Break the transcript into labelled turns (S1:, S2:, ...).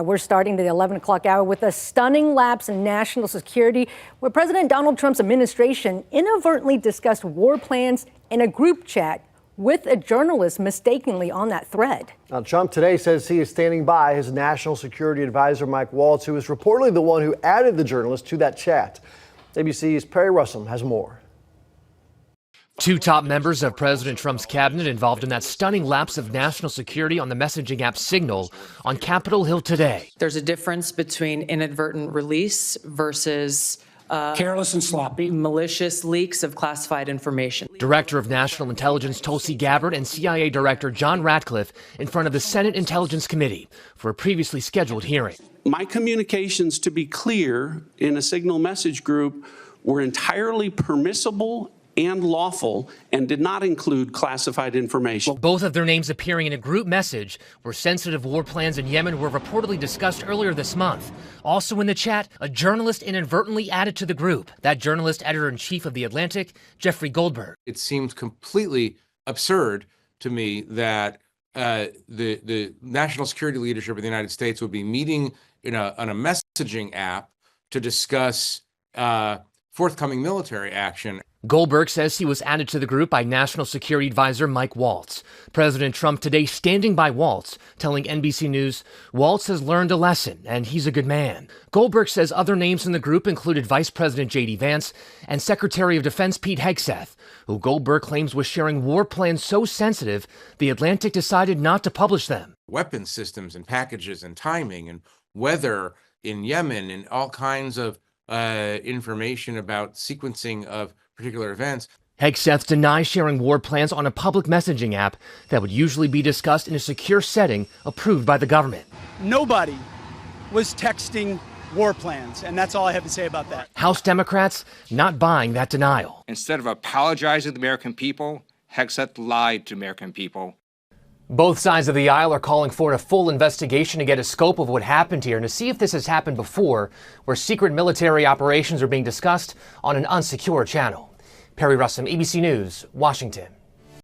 S1: We're starting the 11 o'clock hour with a stunning lapse in national security, where President Donald Trump's administration inadvertently discussed war plans in a group chat with a journalist mistakenly on that thread.
S2: Now, Trump today says he is standing by his national security advisor, Mike Waltz, who is reportedly the one who added the journalist to that chat. ABC's Perry Russell has more.
S3: Two top members of President Trump's cabinet involved in that stunning lapse of national security on the messaging app Signal on Capitol Hill today.
S4: There's a difference between inadvertent release versus
S5: careless and sloppy,
S4: malicious leaks of classified information.
S3: Director of National Intelligence Tulsi Gabbard and CIA Director John Ratcliffe in front of the Senate Intelligence Committee for a previously scheduled hearing.
S6: My communications, to be clear, in a Signal message group were entirely permissible and lawful and did not include classified information.
S3: Both of their names appearing in a group message where sensitive war plans in Yemen were reportedly discussed earlier this month. Also in the chat, a journalist inadvertently added to the group. That journalist, editor-in-chief of The Atlantic, Jeffrey Goldberg.
S7: It seems completely absurd to me that the national security leadership of the United States would be meeting on a messaging app to discuss forthcoming military action.
S3: Goldberg says he was added to the group by National Security Advisor Mike Waltz. President Trump today standing by Waltz, telling NBC News, Waltz has learned a lesson and he's a good man. Goldberg says other names in the group included Vice President J.D. Vance and Secretary of Defense Pete Hegseth, who Goldberg claims was sharing war plans so sensitive The Atlantic decided not to publish them.
S7: Weapons systems and packages and timing and weather in Yemen and all kinds of information about sequencing of particular events.
S3: Hegseth denies sharing war plans on a public messaging app that would usually be discussed in a secure setting approved by the government.
S8: Nobody was texting war plans, and that's all I have to say about that.
S3: House Democrats not buying that denial.
S9: Instead of apologizing to the American people, Hegseth lied to American people.
S3: Both sides of the aisle are calling for a full investigation to get a scope of what happened here and to see if this has happened before, where secret military operations are being discussed on an unsecure channel. Perry Russell, ABC News, Washington.